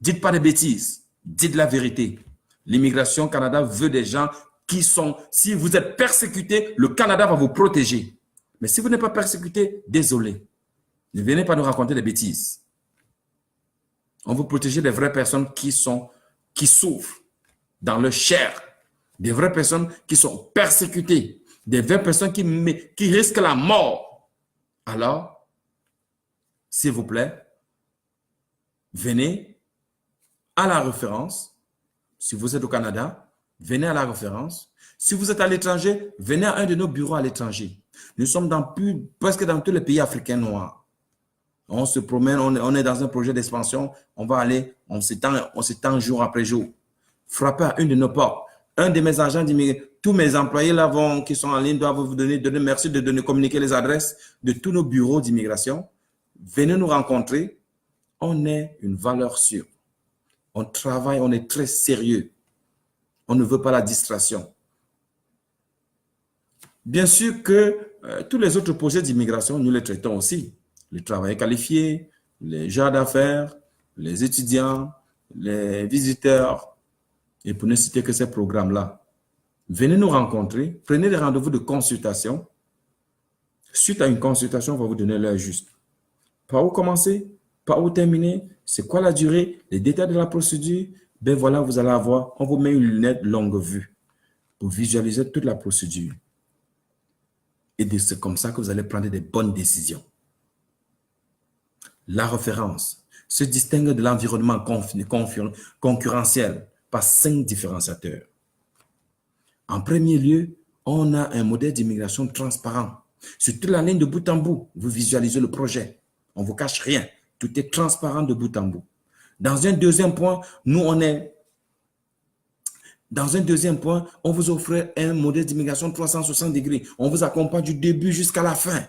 Dites pas de bêtises, dites la vérité. L'immigration Canada veut des gens qui sont, si vous êtes persécuté, le Canada va vous protéger. Mais si vous n'êtes pas persécuté, désolé. Ne venez pas nous raconter des bêtises. On veut protéger des vraies personnes qui souffrent dans leur chair. Des vraies personnes qui sont persécutées. Des vraies personnes qui risquent la mort. Alors, s'il vous plaît, venez à la référence. Si vous êtes au Canada, venez à la référence. Si vous êtes à l'étranger, venez à un de nos bureaux à l'étranger. Nous sommes presque dans tous les pays africains noirs. On se promène, on est dans un projet d'expansion. On va aller, on s'étend jour après jour. Frappez à une de nos portes. Un de mes agents d'immigration, tous mes employés là qui sont en ligne doivent vous donner merci de communiquer les adresses de tous nos bureaux d'immigration. Venez nous rencontrer. On est une valeur sûre. On travaille, on est très sérieux. On ne veut pas la distraction. Bien sûr que tous les autres projets d'immigration, nous les traitons aussi. Les travailleurs qualifiés, les gens d'affaires, les étudiants, les visiteurs, et pour ne citer que ces programmes-là. Venez nous rencontrer, prenez des rendez-vous de consultation. Suite à une consultation, on va vous donner l'heure juste. Par où commencer? Par où terminer? C'est quoi la durée? Les détails de la procédure? Ben voilà, vous allez avoir, on vous met une lunette longue vue pour visualiser toute la procédure. Et c'est comme ça que vous allez prendre des bonnes décisions. La référence se distingue de l'environnement concurrentiel par 5 différenciateurs. En premier lieu, on a un modèle d'immigration transparent. Sur toute la ligne de bout en bout, vous visualisez le projet. On ne vous cache rien. Tout est transparent de bout en bout. Dans un deuxième point, on vous offre un modèle d'immigration 360 degrés. On vous accompagne du début jusqu'à la fin.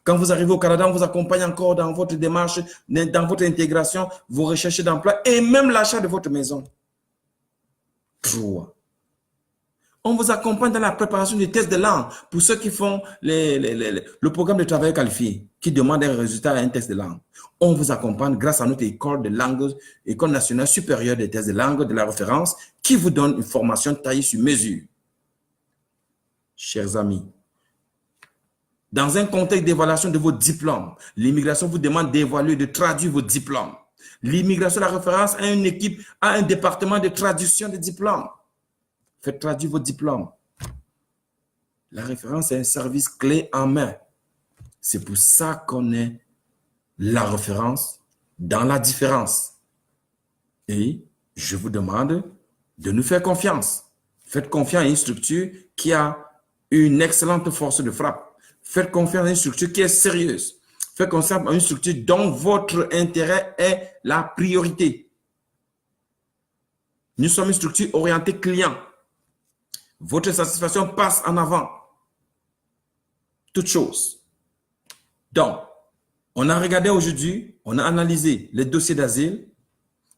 Quand vous arrivez au Canada, on vous accompagne encore dans votre démarche, dans votre intégration, vos recherches d'emploi et même l'achat de votre maison. 3. On vous accompagne dans la préparation des tests de langue pour ceux qui font le programme de travail qualifié, qui demande un résultat à un test de langue. On vous accompagne grâce à notre école de langue, École nationale supérieure des tests de langue de la référence, qui vous donne une formation taillée sur mesure. Chers amis, dans un contexte d'évaluation de vos diplômes, l'immigration vous demande d'évaluer, de traduire vos diplômes. L'immigration, la référence, a une équipe, a un département de traduction des diplômes. Faites traduire vos diplômes. La référence est un service clé en main. C'est pour ça qu'on est la référence dans la différence. Et je vous demande de nous faire confiance. Faites confiance à une structure qui a une excellente force de frappe. Faites confiance à une structure qui est sérieuse. Faites confiance à une structure dont votre intérêt est la priorité. Nous sommes une structure orientée client. Votre satisfaction passe en avant. Toute chose. Donc, on a regardé aujourd'hui, on a analysé les dossiers d'asile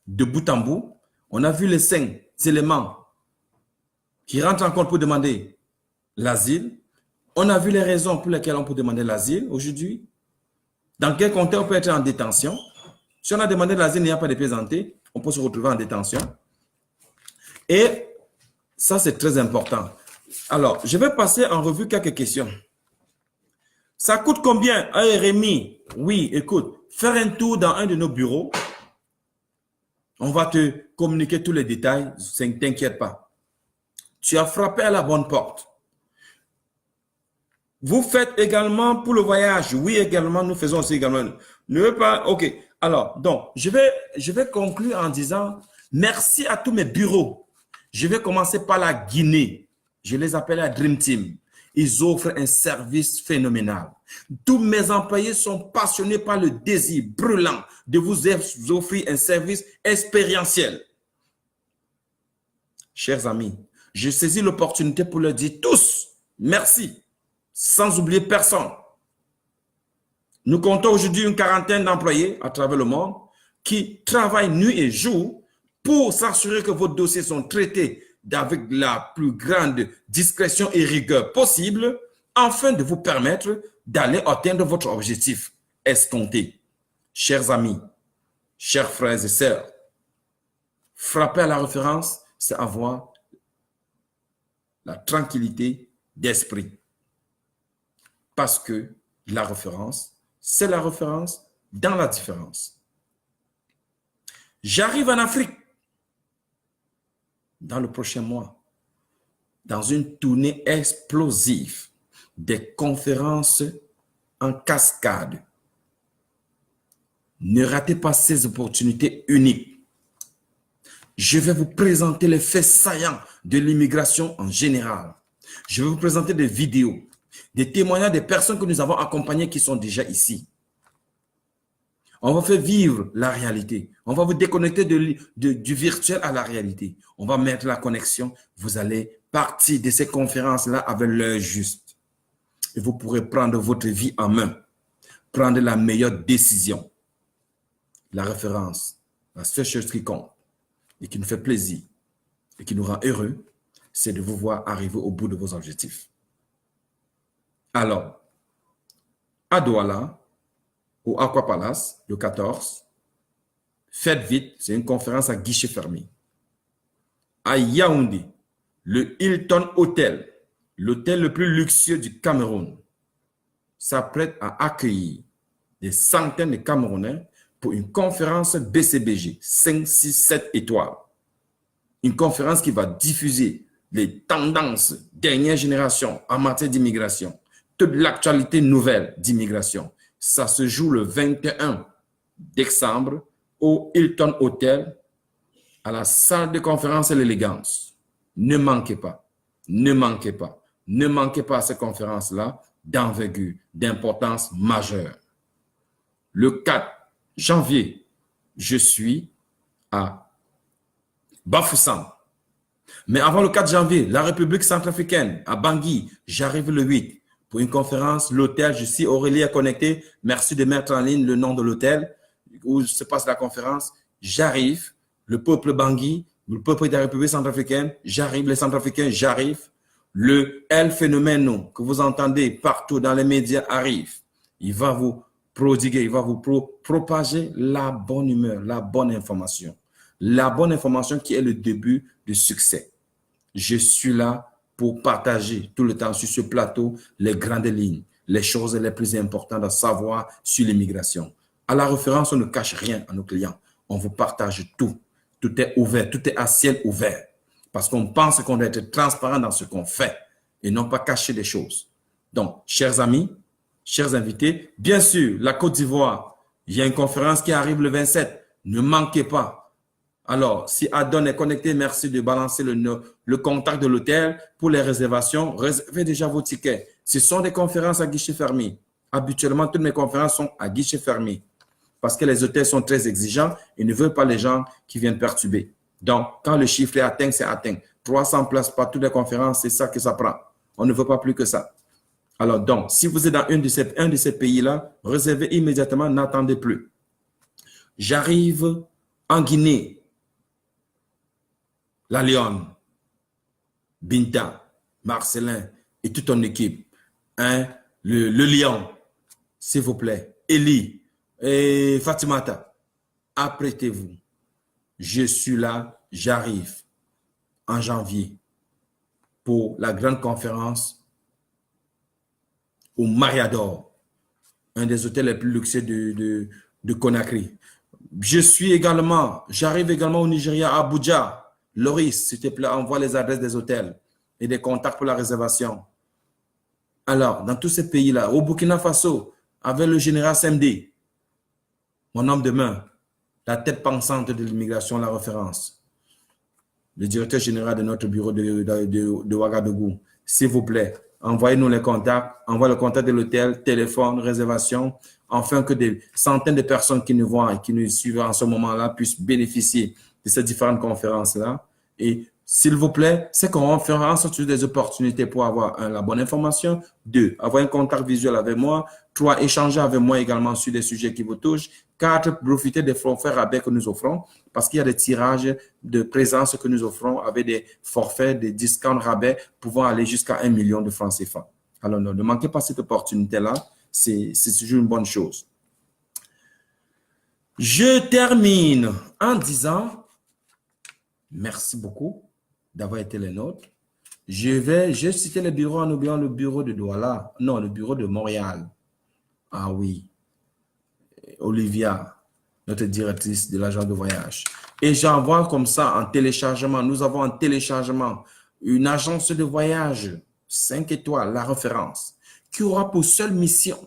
de bout en bout. On a vu les 5 éléments qui rentrent en compte pour demander l'asile. On a vu les raisons pour lesquelles on peut demander l'asile aujourd'hui. Dans quel contexte on peut être en détention. Si on a demandé l'asile, il n'y a pas de plaisanterie, on peut se retrouver en détention. Et ça, c'est très important. Alors, je vais passer en revue quelques questions. Ça coûte combien un RMI? Oui, écoute, faire un tour dans un de nos bureaux. On va te communiquer tous les détails, ne t'inquiète pas. Tu as frappé à la bonne porte. Vous faites également pour le voyage. Oui, également, nous faisons aussi également. Ne veux pas, ok. Alors, donc, je vais conclure en disant merci à tous mes bureaux. Je vais commencer par la Guinée. Je les appelle la Dream Team. Ils offrent un service phénoménal. Tous mes employés sont passionnés par le désir brûlant de vous offrir un service expérientiel. Chers amis, je saisis l'opportunité pour leur dire tous merci, sans oublier personne. Nous comptons aujourd'hui une quarantaine d'employés à travers le monde qui travaillent nuit et jour pour s'assurer que vos dossiers sont traités avec la plus grande discrétion et rigueur possible afin de vous permettre d'aller atteindre votre objectif escompté. Chers amis, chers frères et sœurs, frapper à la référence, c'est avoir la tranquillité d'esprit. Parce que la référence, c'est la référence dans la différence. J'arrive en Afrique dans le prochain mois, dans une tournée explosive des conférences en cascade. Ne ratez pas ces opportunités uniques. Je vais vous présenter les faits saillants de l'immigration en général. Je vais vous présenter des vidéos, des témoignages des personnes que nous avons accompagnées qui sont déjà ici. On va faire vivre la réalité. On va vous déconnecter du virtuel à la réalité. On va mettre la connexion. Vous allez partir de ces conférences-là avec l'heure juste. Et vous pourrez prendre votre vie en main. Prendre la meilleure décision. La référence, la seule chose qui compte et qui nous fait plaisir et qui nous rend heureux, c'est de vous voir arriver au bout de vos objectifs. Alors, à Douala, au Aqua Palace, le 14. Faites vite, c'est une conférence à guichet fermé. À Yaoundé, le Hilton Hotel, l'hôtel le plus luxueux du Cameroun, s'apprête à accueillir des centaines de Camerounais pour une conférence BCBG, 5, 6, 7 étoiles. Une conférence qui va diffuser les tendances dernière génération en matière d'immigration, toute l'actualité nouvelle d'immigration. Ça se joue le 21 décembre au Hilton Hotel, à la salle de conférence et l'élégance. Ne manquez pas, ne manquez pas, ne manquez pas à ces conférences-là d'envergure, d'importance majeure. Le 4 janvier, je suis à Bafoussam. Mais avant le 4 janvier, la République centrafricaine, à Bangui, j'arrive le 8. Pour une conférence, l'hôtel, je suis Aurélie à connecter. Merci de mettre en ligne le nom de l'hôtel où se passe la conférence. J'arrive, le peuple Bangui, le peuple de la République centrafricaine, j'arrive, les Centrafricains, j'arrive. Le El Phénomène que vous entendez partout dans les médias arrive. Il va vous prodiguer, il va vous propager la bonne humeur, la bonne information. La bonne information qui est le début du succès. Je suis là pour partager tout le temps sur ce plateau les grandes lignes, les choses les plus importantes à savoir sur l'immigration. À la référence, on ne cache rien à nos clients. On vous partage tout. Tout est ouvert, tout est à ciel ouvert. Parce qu'on pense qu'on doit être transparent dans ce qu'on fait et non pas cacher des choses. Donc, chers amis, chers invités, bien sûr, la Côte d'Ivoire, il y a une conférence qui arrive le 27. Ne manquez pas. Alors, si Adon est connecté, merci de balancer le contact de l'hôtel pour les réservations. Réservez déjà vos tickets. Ce sont des conférences à guichet fermé. Habituellement, toutes mes conférences sont à guichet fermé parce que les hôtels sont très exigeants et ne veulent pas les gens qui viennent perturber. Donc, quand le chiffre est atteint, c'est atteint. 300 places par toutes les conférences, c'est ça que ça prend. On ne veut pas plus que ça. Alors donc, si vous êtes dans un de ces pays-là, réservez immédiatement, n'attendez plus. J'arrive en Guinée, La Lyon, Binta, Marcelin et toute ton équipe. Hein? Le Lion, s'il vous plaît, Eli et Fatimata, apprêtez-vous. Je suis là, j'arrive en janvier pour la grande conférence au Mariador, un des hôtels les plus luxueux de Conakry. J'arrive également au Nigeria, à Abuja. Loris, s'il te plaît, envoie les adresses des hôtels et des contacts pour la réservation. Alors, dans tous ces pays-là, au Burkina Faso, avec le général SMD, mon homme de main, la tête pensante de l'immigration, la référence, le directeur général de notre bureau de Ouagadougou, s'il vous plaît, envoyez-nous les contacts, envoyez le contact de l'hôtel, téléphone, réservation, afin que des centaines de personnes qui nous voient et qui nous suivent en ce moment-là puissent bénéficier de ces différentes conférences-là. Et s'il vous plaît, ces conférences sont des opportunités pour avoir la bonne information. 2, avoir un contact visuel avec moi. 3, échanger avec moi également sur des sujets qui vous touchent. 4, profiter des forfaits rabais que nous offrons parce qu'il y a des tirages de présence que nous offrons avec des forfaits, des discounts rabais pouvant aller jusqu'à 1 million de francs CFA. Alors, ne manquez pas cette opportunité-là. C'est toujours une bonne chose. Je termine en disant merci beaucoup d'avoir été les nôtres. J'ai cité le bureau en oubliant le bureau de Douala. Non, le bureau de Montréal. Ah oui. Olivia, notre directrice de l'agence de voyage. Et j'envoie comme ça en téléchargement. Nous avons en téléchargement une agence de voyage 5 étoiles, la référence, qui aura pour seule mission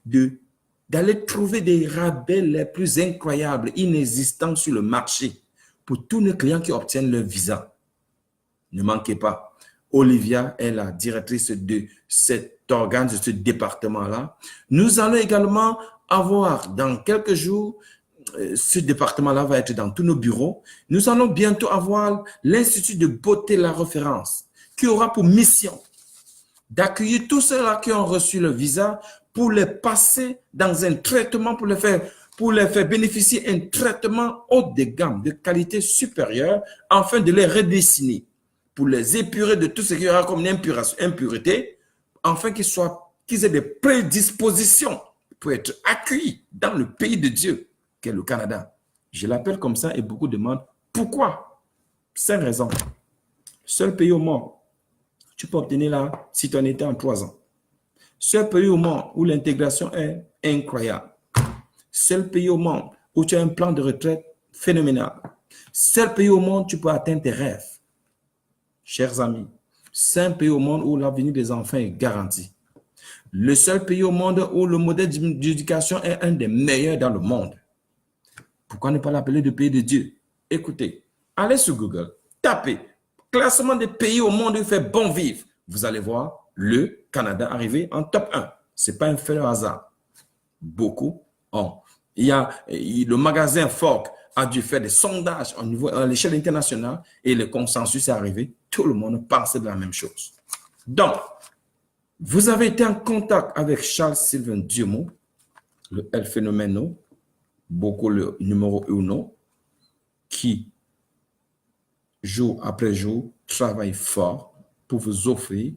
d'aller trouver des rabais les plus incroyables, inexistants sur le marché pour tous nos clients qui obtiennent leur visa. Ne manquez pas. Olivia est la directrice de cet organe, de ce département-là. Nous allons également avoir dans quelques jours, ce département-là va être dans tous nos bureaux. Nous allons bientôt avoir l'Institut de beauté La Référence qui aura pour mission d'accueillir tous ceux-là qui ont reçu le visa pour les passer dans un traitement, pour les faire bénéficier d'un traitement haut de gamme, de qualité supérieure, afin de les redessiner, pour les épurer de tout ce qui aura comme une impureté, afin qu'ils aient des prédispositions pour être accueillis dans le pays de Dieu, qu'est le Canada. Je l'appelle comme ça et beaucoup demandent pourquoi. 5 raisons. Seul pays au monde, tu peux obtenir la citoyenneté en 3 ans. Seul pays au monde où l'intégration est incroyable. Seul pays au monde où tu as un plan de retraite phénoménal. Seul pays au monde où tu peux atteindre tes rêves. Chers amis, c'est un pays au monde où l'avenir des enfants est garanti. Le seul pays au monde où le modèle d'éducation est un des meilleurs dans le monde. Pourquoi ne pas l'appeler le pays de Dieu? Écoutez, allez sur Google, tapez classement des pays au monde où il fait bon vivre. Vous allez voir le Canada arriver en top 1. Ce n'est pas un fait de hasard. Beaucoup ont. Le magasin Fork a dû faire des sondages à l'échelle internationale et le consensus est arrivé. Tout le monde pense de la même chose. Donc, vous avez été en contact avec Charles-Sylvain Dieumo, le El Phénoméno, beaucoup le numéro 1, qui, jour après jour, travaille fort pour vous offrir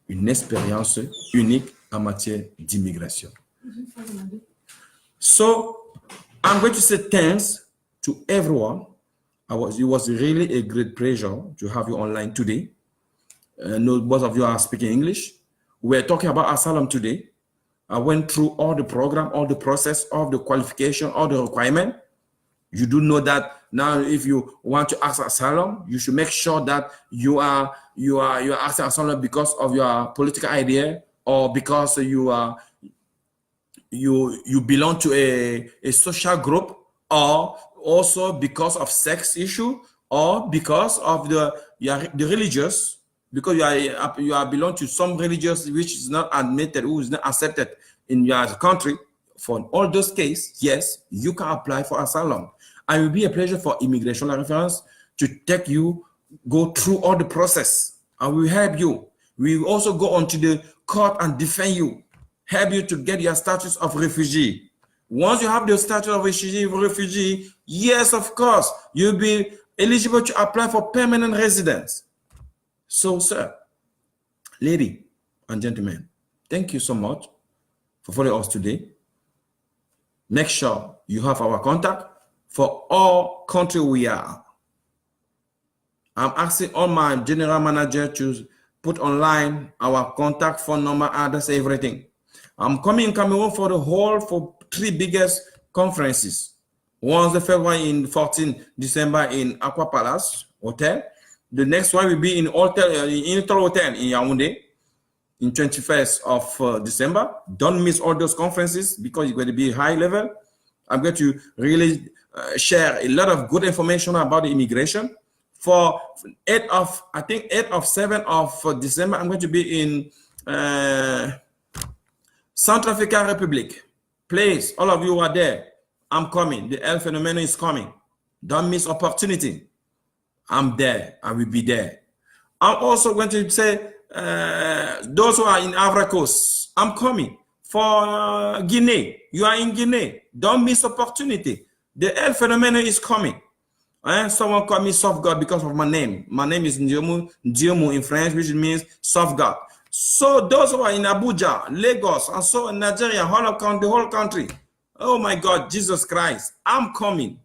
une expérience unique en matière d'immigration. So, I'm going to say thanks to everyone. It was really a great pleasure to have you online today. Most of you are speaking English. We're talking about asylum today. I went through all the program, all the process, all the qualification, all the requirement. You do know that now if you want to ask asylum, you should make sure that you are asking asylum because of your political idea or because you belong to a social group, or also because of sex issue, or because of the religious, because you are belong to some religious which is not admitted, who is not accepted in your country. For all those cases, yes, you can apply for asylum. And it will be a pleasure for Immigration La Référence to take you go through all the process and we will help you. We will also go onto the court and defend you, help you to get your status of refugee. Once you have the status of refugee, yes, of course, you'll be eligible to apply for permanent residence. So, sir, lady and gentlemen, thank you so much for following us today. Make sure you have our contact for all country we are. I'm asking all my general manager to put online our contact, phone number, address, everything. I'm coming in Cameroon for 3 biggest conferences. One's the first one in 14 December in Aqua Palace Hotel. The next one will be in Hotel in Yaoundé in 21st of December. Don't miss all those conferences because it's going to be high level. I'm going to really share a lot of good information about the immigration. For 8 of 7 of December, I'm going to be in Central African Republic. Please, all of you are there. I'm coming. The El Phenomenon is coming. Don't miss opportunity. I'm there. I will be there. I'm also going to say, those who are in Ivory Coast, I'm coming. For Guinea, you are in Guinea. Don't miss opportunity. The El Phenomenon is coming. Someone called me Soft God because of my name. My name is Ndiomu in French, which means soft God. So those who are in Abuja, Lagos, and so in Nigeria, the whole country. Oh my God, Jesus Christ. I'm coming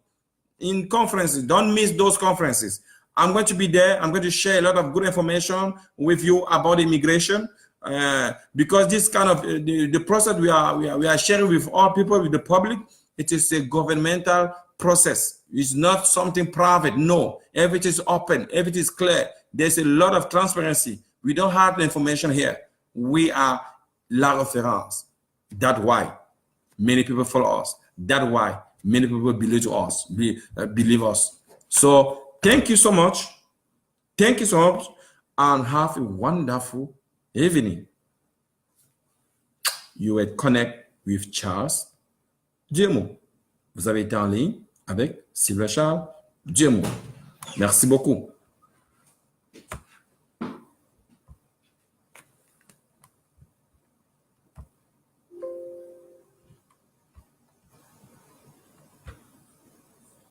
in conferences. Don't miss those conferences. I'm going to be there. I'm going to share a lot of good information with you about immigration. Because this kind of the process we are sharing with all people, with the public, it is a governmental process. It's not something private. No, everything is open, everything is clear. There's a lot of transparency. We don't have the information here. We are la référence. That's why many people follow us. That's why many people believe us. Believe us. So thank you so much. Thank you so much, and have a wonderful evening. You will connect with Charles Diemo. Vous avez été en ligne avec Sylvain Charles Diemo. Merci beaucoup.